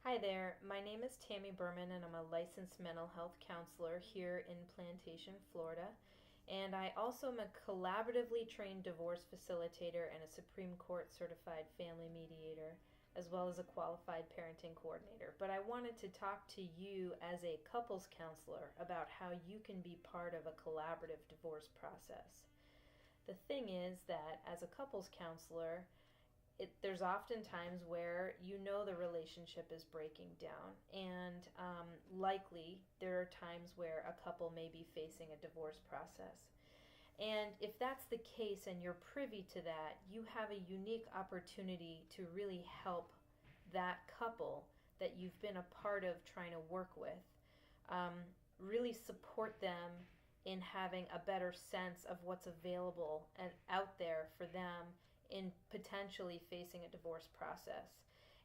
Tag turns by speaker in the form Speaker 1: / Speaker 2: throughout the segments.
Speaker 1: Hi there, my name is Tammy Berman and I'm a licensed mental health counselor here in Plantation, Florida. And I also am a collaboratively trained divorce facilitator and a Supreme Court certified family mediator, as well as a qualified parenting coordinator. But I wanted to talk to you as a couples counselor about how you can be part of a collaborative divorce process. The thing is that as a couples counselor, there's often times where the relationship is breaking down, and likely there are times where a couple may be facing a divorce process. And if that's the case and you're privy to that, you have a unique opportunity to really help that couple that you've been a part of trying to work with, um, really support them in having a better sense of what's available and out there for them in potentially facing a divorce process.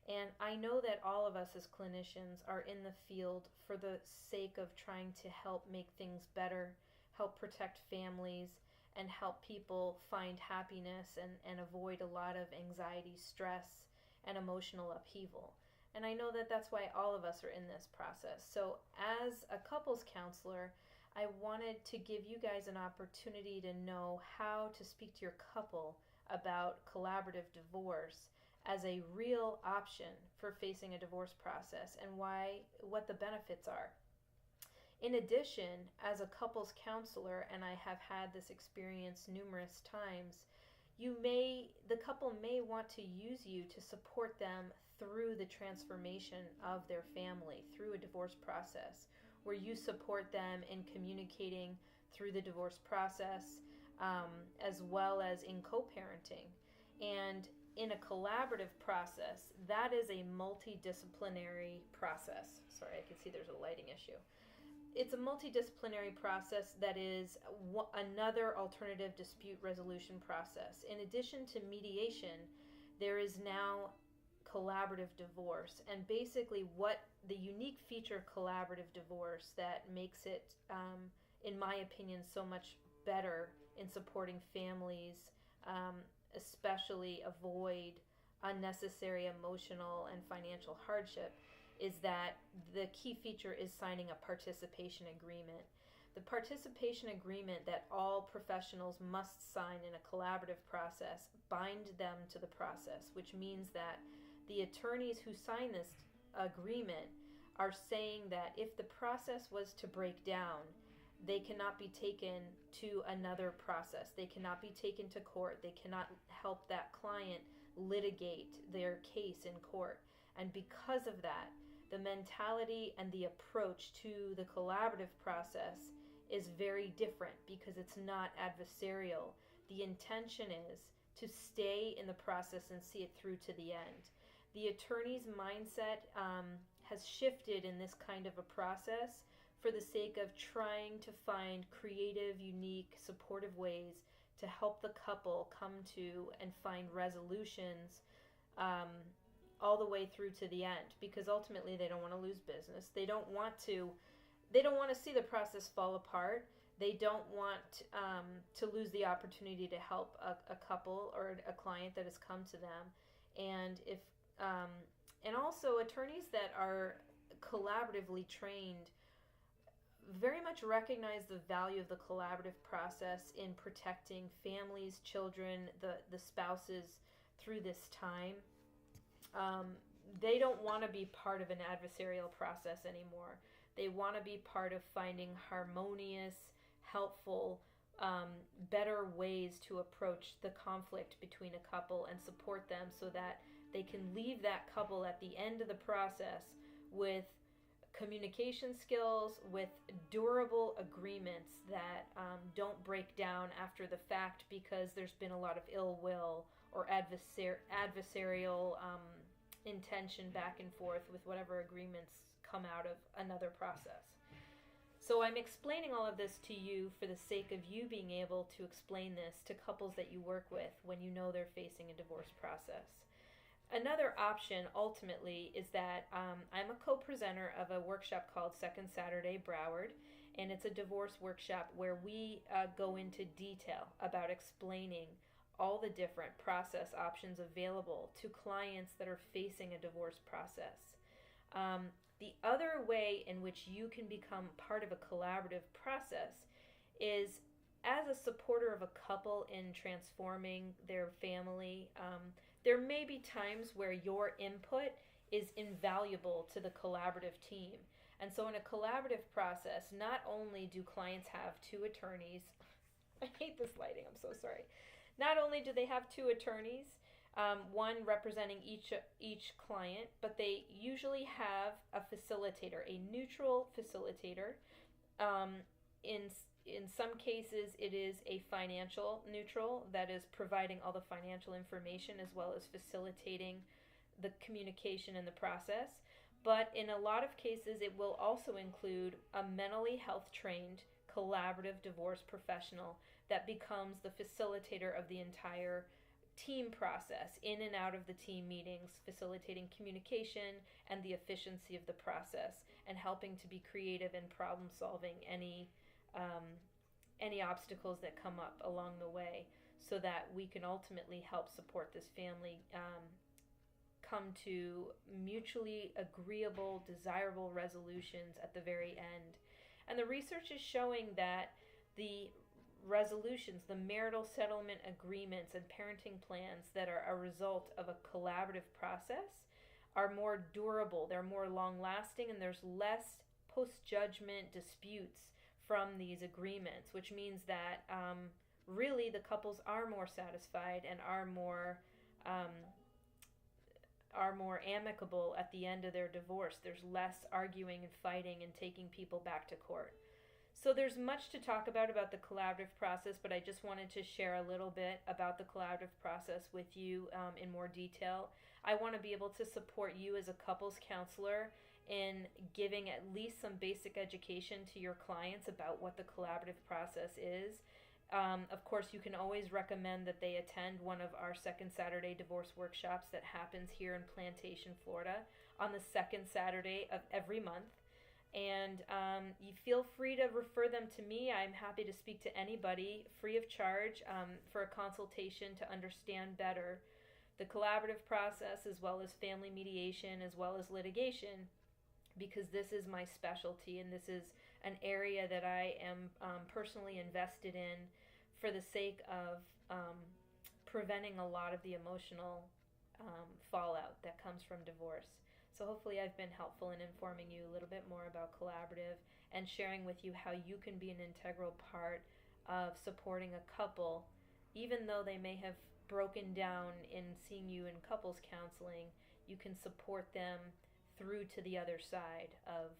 Speaker 1: And I know that all of us as clinicians are in the field for the sake of trying to help make things better, help protect families, and help people find happiness and avoid a lot of anxiety, stress, and emotional upheaval. And I know that that's why all of us are in this process. So, as a couples counselor, I wanted to give you guys an opportunity to know how to speak to your couple about collaborative divorce as a real option for facing a divorce process and what the benefits are. In addition, as a couples counselor, and I have had this experience numerous times, the couple may want to use you to support them through the transformation of their family through a divorce process, where you support them in communicating through the divorce process, as well as in co-parenting. And in a collaborative process, that is a multidisciplinary process. Sorry, I can see there's a lighting issue. It's a multidisciplinary process that is another alternative dispute resolution process. In addition to mediation, there is now collaborative divorce. And basically, what the unique feature of collaborative divorce that makes it, in my opinion, so much better in supporting families, especially avoid unnecessary emotional and financial hardship, is that the key feature is signing a participation agreement. The participation agreement that all professionals must sign in a collaborative process bind them to the process, which means that the attorneys who sign this agreement are saying that if the process was to break down, they cannot be taken to another process. They cannot be taken to court. They cannot help that client litigate their case in court. And because of that, the mentality and the approach to the collaborative process is very different because it's not adversarial. The intention is to stay in the process and see it through to the end. The attorney's mindset has shifted in this kind of a process for the sake of trying to find creative, unique, supportive ways to help the couple come to and find resolutions all the way through to the end, because ultimately they don't want to lose business. They don't want to see the process fall apart. They don't want to lose the opportunity to help a couple or a client that has come to them. And and also attorneys that are collaboratively trained very much recognize the value of the collaborative process in protecting families, children, the spouses through this time. They don't want to be part of an adversarial process anymore. They want to be part of finding harmonious, helpful, better ways to approach the conflict between a couple and support them so that they can leave that couple at the end of the process with communication skills, with durable agreements that don't break down after the fact because there's been a lot of ill will or adversarial intention back and forth with whatever agreements come out of another process. So I'm explaining all of this to you for the sake of you being able to explain this to couples that you work with when you know they're facing a divorce process. Another option ultimately is that I'm a co-presenter of a workshop called Second Saturday Broward, and it's a divorce workshop where we go into detail about explaining all the different process options available to clients that are facing a divorce process. The other way in which you can become part of a collaborative process is as a supporter of a couple in transforming their family. There may be times where your input is invaluable to the collaborative team. And so, in a collaborative process, not only do clients have two attorneys, I hate this lighting, I'm so sorry. Not only do they have two attorneys, one representing each client, but they usually have a facilitator, a neutral facilitator. In in some cases, it is a financial neutral that is providing all the financial information as well as facilitating the communication and the process. But in a lot of cases, it will also include a mentally health trained collaborative divorce professional that becomes the facilitator of the entire team process, in and out of the team meetings, facilitating communication and the efficiency of the process, and helping to be creative in problem solving any obstacles that come up along the way, so that we can ultimately help support this family come to mutually agreeable, desirable resolutions at the very end. And the research is showing that the resolutions, the marital settlement agreements and parenting plans that are a result of a collaborative process are more durable, they're more long lasting, and there's less post judgment disputes from these agreements, which means that really the couples are more satisfied and are more amicable at the end of their divorce. There's less arguing and fighting and taking people back to court. So there's much to talk about the collaborative process, but I just wanted to share a little bit about the collaborative process with you in more detail. I want to be able to support you as a couples counselor in giving at least some basic education to your clients about what the collaborative process is. Of course, you can always recommend that they attend one of our second Saturday divorce workshops that happens here in Plantation, Florida, on the second Saturday of every month. And you feel free to refer them to me. I'm happy to speak to anybody free of charge for a consultation to understand better the collaborative process, as well as family mediation, as well as litigation, because this is my specialty and this is an area that I am personally invested in for the sake of preventing a lot of the emotional fallout that comes from divorce. So hopefully I've been helpful in informing you a little bit more about collaborative and sharing with you how you can be an integral part of supporting a couple, even though they may have broken down in seeing you in couples counseling. You can support them through to the other side of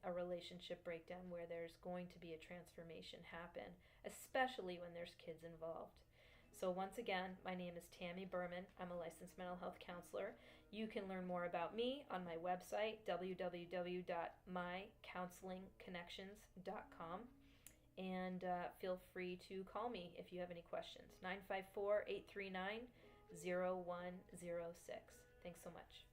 Speaker 1: a relationship breakdown where there's going to be a transformation happen, especially when there's kids involved. So once again, my name is Tammy Berman. I'm a licensed mental health counselor. You can learn more about me on my website, www.mycounselingconnections.com, and feel free to call me if you have any questions. 954-839-0106. Thanks so much.